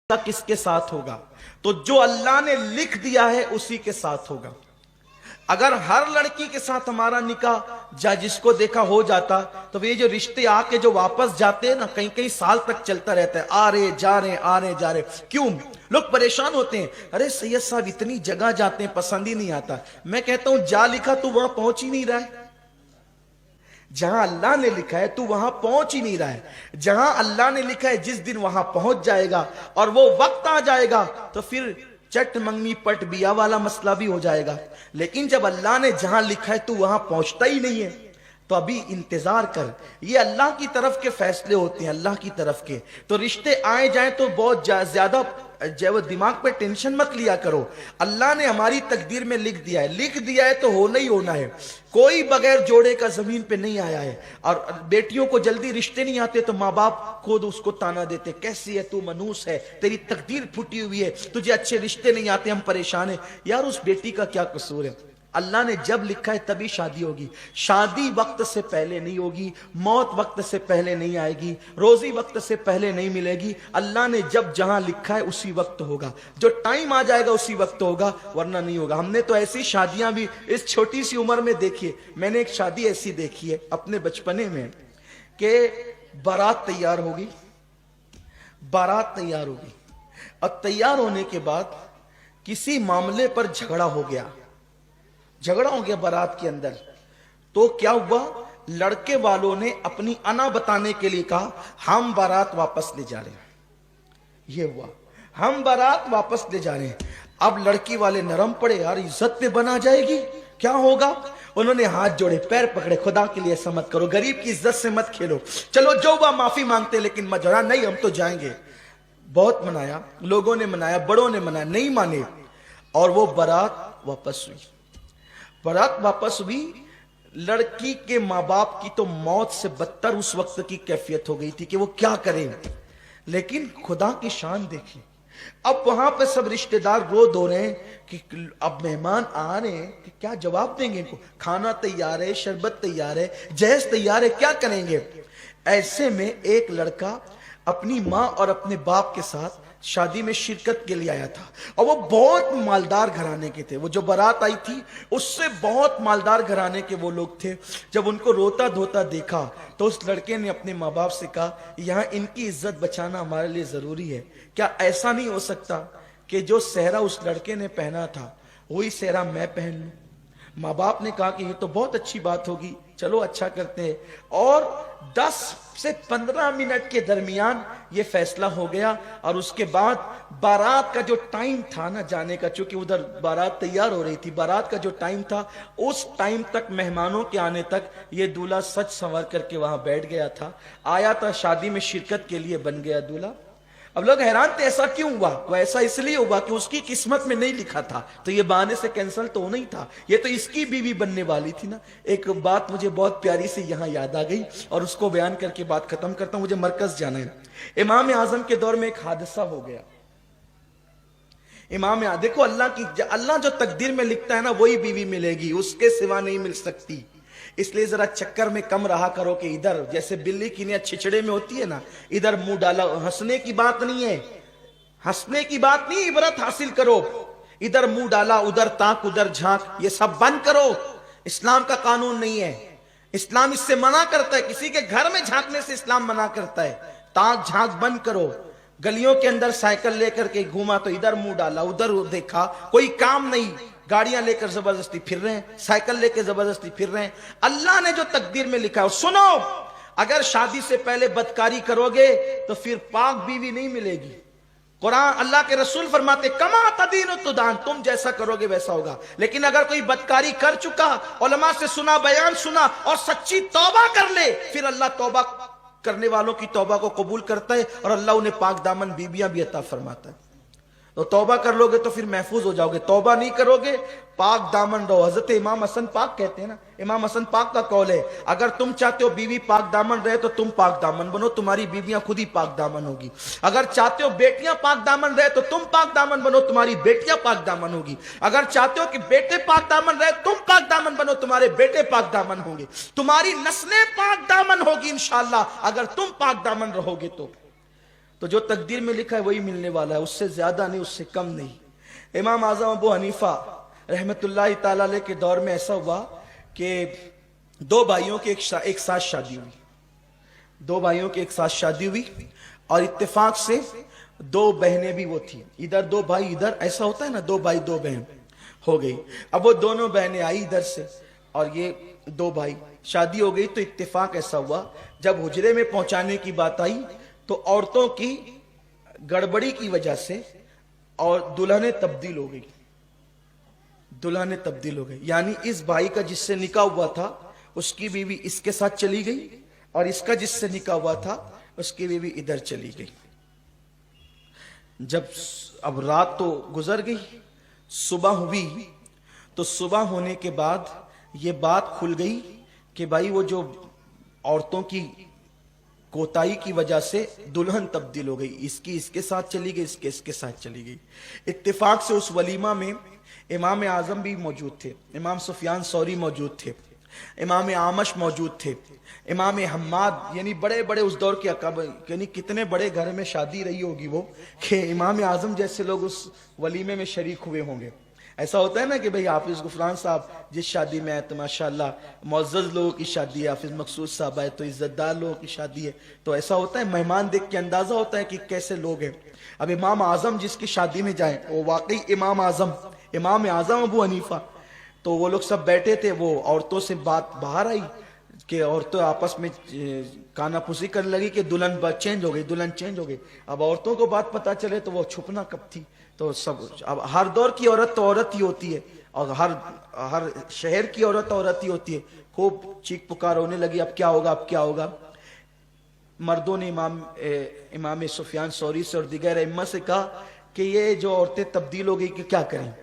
किसके साथ होगा? तो जो अल्लाह ने लिख दिया है उसी के साथ होगा। अगर हर लड़की के साथ हमारा निकाह जिसको देखा हो जाता, तो ये जो रिश्ते आके जो वापस जाते हैं ना, कई कई साल तक चलता रहता है। आ रहे जा रहे, आ रहे जा रहे। क्यों? लोग परेशान होते हैं, अरे सैयद साहब इतनी जगह जाते हैं, पसंद ही नहीं आता। मैं कहता हूं जा लिखा तू वहां पहुंच ही नहीं रहा है। जहां अल्लाह ने लिखा है तू वहां पहुंच ही नहीं रहा है। जहां अल्लाह ने लिखा है जिस दिन वहां पहुंच जाएगा और वो वक्त आ जाएगा, तो फिर चट मंगनी पट बिया वाला मसला भी हो जाएगा। लेकिन जब अल्लाह ने जहां लिखा है तू वहां पहुंचता ही नहीं है, तो अभी इंतजार कर। ये अल्लाह की तरफ के फैसले होते हैं, अल्लाह की तरफ के। तो रिश्ते आए जाए तो बहुत ज्यादा वो दिमाग पे टेंशन मत लिया करो। अल्लाह ने हमारी तकदीर में लिख दिया है, लिख दिया है तो होना ही होना है। कोई बगैर जोड़े का जमीन पे नहीं आया है। और बेटियों को जल्दी रिश्ते नहीं आते तो माँ बाप खुद उसको ताना देते, कैसी है तू, मनूस है, तेरी तकदीर फूटी हुई है, तुझे अच्छे रिश्ते नहीं आते, हम परेशान है। यार उस बेटी का क्या कसूर है? अल्लाह ने जब लिखा है तभी शादी होगी। शादी वक्त से पहले नहीं होगी, मौत वक्त से पहले नहीं आएगी, रोजी वक्त से पहले नहीं मिलेगी। अल्लाह ने जब जहां लिखा है उसी वक्त होगा, जो टाइम आ जाएगा उसी वक्त होगा, वरना नहीं होगा। हमने तो ऐसी शादियां भी इस छोटी सी उम्र में देखी है। मैंने एक शादी ऐसी देखी है अपने बचपने में कि बारात तैयार होगी, बारात तैयार होगी और तैयार होने के बाद किसी मामले पर झगड़ा हो गया, झगड़ा हो गया बारात के अंदर। तो क्या हुआ, लड़के वालों ने अपनी अना बताने के लिए कहा हम बारात वापस ले जा रहे हैं। ये हुआ, हम बारात वापस ले जा रहे हैं। अब लड़की वाले नरम पड़े, यार इज्जत पे बना जाएगी, क्या होगा? उन्होंने हाथ जोड़े, पैर पकड़े, खुदा के लिए ऐसा मत करो, गरीब की इज्जत से मत खेलो, चलो जो हुआ माफी मांगते, लेकिन मजरा नहीं, हम तो जाएंगे। बहुत मनाया, लोगों ने मनाया, बड़ों ने मनाया, नहीं माने। और वो बारात वापस हुई। बारात वापस हुई। लड़की के माँ बाप की तो मौत से बदतर उस वक्त की कैफियत हो गई थी कि वो क्या करें। लेकिन खुदा की शान देखी, अब वहां पे सब रिश्तेदार रो धो रहे हैं कि अब मेहमान आ रहे हैं कि क्या जवाब देंगे इनको। खाना तैयार है, शरबत तैयार है, जहेज तैयार है, क्या करेंगे? ऐसे में एक लड़का अपनी माँ और अपने बाप के साथ शादी में शिरकत के लिए आया था। और वो बहुत मालदार घराने के थे। वो जो बारात आई थी उससे बहुत मालदार घराने के वो लोग थे। जब उनको रोता धोता देखा तो उस लड़के ने अपने माँ बाप से कहा यहाँ इनकी इज्जत बचाना हमारे लिए जरूरी है। क्या ऐसा नहीं हो सकता कि जो सेहरा उस लड़के ने पहना था वही सेहरा मैं पहन लूं? माँ बाप ने कहा कि ये तो बहुत अच्छी बात होगी, चलो अच्छा करते हैं। और 10 से 15 मिनट के दरमियान ये फैसला हो गया। और उसके बाद बारात का जो टाइम था ना जाने का, चूंकि उधर बारात तैयार हो रही थी, बारात का जो टाइम था उस टाइम तक, मेहमानों के आने तक ये दूल्हा सच संवर करके वहां बैठ गया था, आया था शादी में शिरकत के लिए, बन गया दूल्हा। अब लोग हैरान थे ऐसा क्यों हुआ? वो ऐसा इसलिए हुआ कि उसकी किस्मत में नहीं लिखा था, तो ये बहाने से कैंसिल तो नहीं था, ये तो इसकी बीवी बनने वाली थी ना। एक बात मुझे बहुत प्यारी से यहां याद आ गई और उसको बयान करके बात खत्म करता हूं, मुझे मरकज जाना है। इमाम आजम के दौर में एक हादसा हो गया। देखो अल्लाह जो तकदीर में लिखता है ना वही बीवी मिलेगी, उसके सिवा नहीं मिल सकती। इसलिए जरा चक्कर में कम रहा करो कि इधर जैसे बिल्ली की नियत छिछड़े में होती है ना, इधर मुंह डाला। हंसने की बात नहीं है, हंसने की बात नहीं, इबरत हासिल करो। इधर मुंह डाला, उधर ताक, उधर झांक, ये सब बंद करो। इस्लाम का कानून नहीं है, इस्लाम इससे मना करता है। किसी के घर में झांकने से इस्लाम मना करता है। ताक झांक बंद करो। गलियों के अंदर साइकिल लेकर के घूमा तो इधर मुंह डाला, उधर देखा, कोई काम नहीं। गाड़ियां लेकर जबरदस्ती फिर रहे हैं, साइकिल लेकर जबरदस्ती फिर रहे हैं। अल्लाह ने जो तकदीर में लिखा है सुनो, अगर शादी से पहले बदकारी करोगे तो फिर पाक बीवी नहीं मिलेगी। कुरान, अल्लाह के रसूल फरमाते कमा तदीन तुदान, तुम जैसा करोगे वैसा होगा। लेकिन अगर कोई बदकारी कर चुका, उलमा से सुना, बयान सुना और सच्ची तौबा कर ले, फिर अल्लाह तौबा करने वालों की तौबा को कबूल करता है और अल्लाह उन्हें पाक दामन बीबियां भी अता फरमाता है। तो तौबा कर लोगे तो फिर महफूज हो जाओगे, तौबा नहीं करोगे पाक दामन रहो। हजरत इमाम हसन पाक कहते हैं ना, इमाम हसन पाक का कौल है, अगर तुम चाहते हो बीवी पाक दामन रहे तो तुम पाक दामन बनो, तुम्हारी बीवियां खुद ही पाक दामन होगी। अगर चाहते हो बेटियां पाक दामन रहे तो तुम पाक दामन बनो, तुम्हारी बेटियां पाक दामन होगी। अगर चाहते हो कि बेटे पाक दामन रहे, तुम पाक दामन बनो, तुम्हारे बेटे पाक दामन होंगे। तुम्हारी नस्लें पाक दामन होगी इंशाअल्लाह अगर तुम पाक दामन रहोगे तो। तो जो तकदीर में लिखा है वही मिलने वाला है, उससे ज्यादा नहीं, उससे कम नहीं। इमाम आजम अबू हनीफा रहमतुल्लाह ताला अलैह के दौर में ऐसा हुआ कि दो भाइयों की एक साथ शादी हुई, दो भाइयों की एक साथ शादी हुई, और इत्तेफाक से दो बहनें भी वो थी, इधर दो भाई इधर, ऐसा होता है ना, दो भाई दो बहन हो गई। अब वो दोनों बहनें आई इधर से और ये दो भाई, शादी हो गई। तो इत्तेफाक ऐसा हुआ जब हुजरे में पहुंचाने की बात आई तो औरतों की गड़बड़ी की वजह से और दुल्हनें तब्दील हो गई, दुल्हनें तब्दील हो गई। यानी इस भाई का जिससे निकाह हुआ था उसकी बीवी इसके साथ चली गई, और इसका जिससे निकाह हुआ था उसकी बीवी इधर चली गई। जब अब रात तो गुजर गई, सुबह हुई, तो सुबह होने के बाद ये बात खुल गई कि भाई वो जो औरतों की कोताही की वजह से दुल्हन तब्दील हो गई, इसकी इसके साथ चली गई, इसके इसके साथ चली गई। इत्तेफाक से उस वलीमा में इमाम आजम भी मौजूद थे, इमाम सुफियान सौरी मौजूद थे, इमाम आमश मौजूद थे, इमाम हम्माद, यानी बड़े बड़े उस दौर के अकाब, यानी कितने बड़े घर में शादी रही होगी वो कि इमाम आजम जैसे लोग उस वलीमे में शरीक हुए होंगे। ऐसा होता है ना कि भाई हाफिज गुफरान साहब जिस शादी में आए तो माशाल्लाह मुअज़्ज़ज़ लोगों की शादी है, हाफिज मकसूद साहब आए तो इज्जतदार लोगों की शादी है। तो ऐसा होता है, मेहमान देख के अंदाजा होता है कि कैसे लोग हैं। अब इमाम आजम जिसकी शादी में जाए वो वाकई इमाम आजम अबू हनीफा, तो वो लोग सब बैठे थे, वो औरतों से बात बाहर आई कि औरतें आपस में कानाफूसी करने लगी कि दुल्हन चेंज हो गई, दुल्हन चेंज हो गई। अब औरतों को बात पता चले तो वो छुपना कब थी, तो सब, अब हर दौर की औरत तो औरत ही होती है, और हर शहर की औरत ही होती है। खूब चीख पुकार होने लगी, अब क्या होगा, अब क्या होगा। मर्दों ने इमाम सुफियान सौरी से और दिगर इम्मा से कहा कि ये जो औरतें तब्दील हो गई कि क्या करें।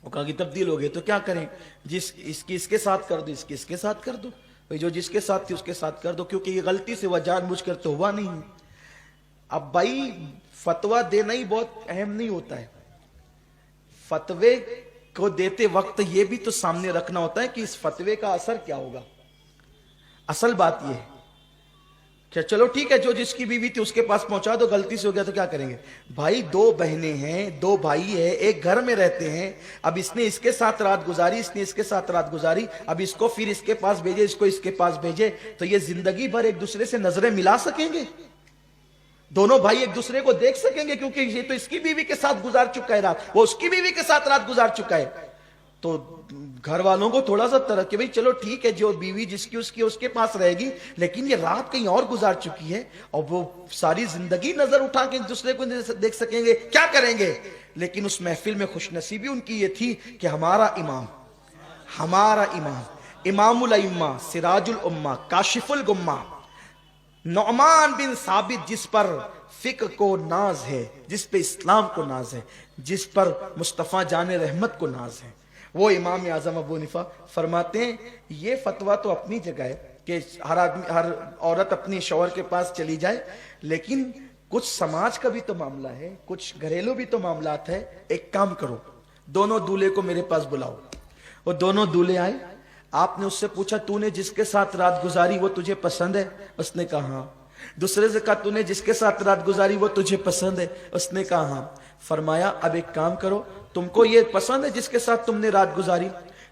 वो कहा कि तब्दील हो गई तो क्या करें, इसकी इसके साथ कर दो, इसकी इसके साथ कर दो, भाई जो जिसके साथ थी उसके साथ कर दो, क्योंकि ये गलती से वह जानबूझ कर तो हुआ नहीं। अब भाई फतवा देना ही बहुत अहम नहीं होता है, फतवे को देते वक्त ये भी तो सामने रखना होता है कि इस फतवे का असर क्या होगा। असल बात ये है क्या, चलो ठीक है, जो जिसकी बीवी थी उसके पास पहुंचा दो, गलती से हो गया तो क्या करेंगे। भाई दो बहनें हैं, दो भाई है, एक घर में रहते हैं, अब इसने इसके साथ रात गुजारी, इसने इसके साथ रात गुजारी, अब इसको फिर इसके पास भेजे, इसको इसके पास भेजे, तो ये जिंदगी भर एक दूसरे से नजरें मिला सकेंगे, दोनों भाई एक दूसरे को देख सकेंगे, क्योंकि ये तो इसकी बीवी के साथ गुजार चुका है रात, वो उसकी बीवी के साथ रात गुजार चुका है। तो घर वालों को थोड़ा सा तरह कि भाई चलो ठीक है, जो बीवी जिसकी उसकी उसके पास रहेगी, लेकिन ये रात कहीं और गुजार चुकी है, और वो सारी जिंदगी नजर उठा के एक दूसरे को देख सकेंगे, क्या करेंगे। लेकिन उस महफिल में खुशनसीबी उनकी ये थी कि हमारा इमाम इमामुल अइम्मा सिराजुल उम्मा काशिफुल गुम्मा नौमान बिन साबित, जिस पर फिक्र को नाज है, जिस पे इस्लाम को नाज है, जिस पर मुस्तफ़ा जाने रहमत को नाज है, वो इमाम आजम अबू हनीफा फरमाते हैं ये फतवा तो अपनी जगह है कि हर औरत अपनी शौहर के पास चली जाए, लेकिन कुछ समाज का भी तो मामला है, कुछ घरेलू भी तो मामलात है। एक काम करो, दोनों दूल्हे को मेरे पास बुलाओ। वो दोनों दूल्हे आए, आपने उससे पूछा तूने जिसके साथ रात गुजारी वो तुझे पसंद है, उसने कहा हाँ। दूसरे से कहा तूने जिसके साथ रात गुजारी वो तुझे पसंद है, उसने कहा हाँ। फरमाया अब एक काम करो, तुमको ये पसंद है जिसके साथ तुमने रात गुजारी,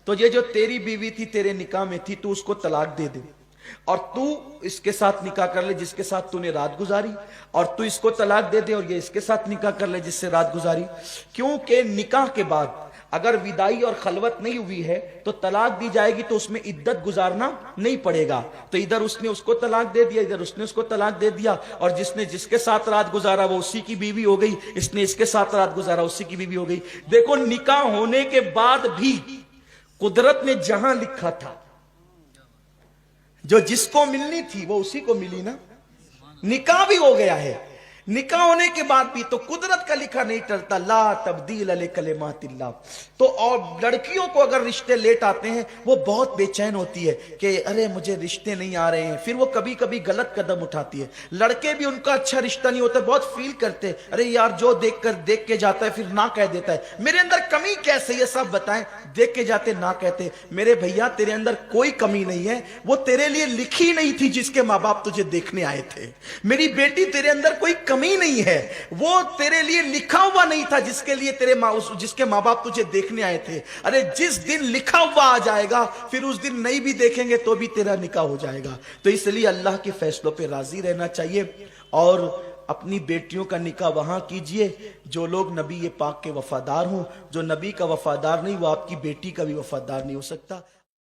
तो ये जो तेरी बीवी थी तेरे निकाह में थी, तू उसको तलाक दे दे, और तू इसके साथ निकाह कर ले जिसके साथ तूने रात गुजारी, और तू इसको तलाक दे दे और ये इसके साथ निकाह कर ले जिससे रात गुजारी। क्योंकि निकाह के बाद अगर विदाई और खलवत नहीं हुई है तो तलाक दी जाएगी, तो उसमें इद्दत गुजारना नहीं पड़ेगा। तो इधर उसने उसको तलाक दे दिया, इधर उसने उसको तलाक दे दिया, और जिसने जिसके साथ रात गुजारा वो उसी की बीवी हो गई, इसने इसके साथ रात गुजारा उसी की बीवी हो गई। देखो निकाह होने के बाद भी कुदरत ने जहां लिखा था, जो जिसको मिलनी थी वो उसी को मिली ना, निकाह भी हो गया है। निकाह होने के बाद भी तो कुदरत का लिखा नहीं टलता, ला तब्दील अले कलिमातिल्लाह। तो और लड़कियों को अगर रिश्ते लेट आते हैं वो बहुत बेचैन होती है कि अरे मुझे रिश्ते नहीं आ रहे हैं, फिर वो कभी कभी गलत कदम उठाती है। लड़के भी उनका अच्छा रिश्ता नहीं होता, बहुत फील करते हैं, अरे यार जो देख के जाता है फिर ना कह देता है, मेरे अंदर कमी कैसे ये सब बताएं, देख के जाते ना कहते। मेरे भैया तेरे अंदर कोई कमी नहीं है, वो तेरे लिए लिखी नहीं थी जिसके माँ बाप तुझे देखने आए थे। मेरी बेटी तेरे अंदर कोई कमी नहीं है, वो तेरे लिए लिखा हुआ नहीं था जिसके लिए जिसके माँ बाप तुझे देखने आए थे। अरे जिस दिन लिखा हुआ आ जाएगा फिर उस दिन नहीं भी देखेंगे तो भी तेरा निकाह हो जाएगा। तो इसलिए अल्लाह के फैसलों पे राजी रहना चाहिए और अपनी बेटियों का निकाह वहां कीजिए जो लोग नबी पाक के वफादार हों। जो नबी का वफादार नहीं वो आपकी बेटी का भी वफादार नहीं हो सकता।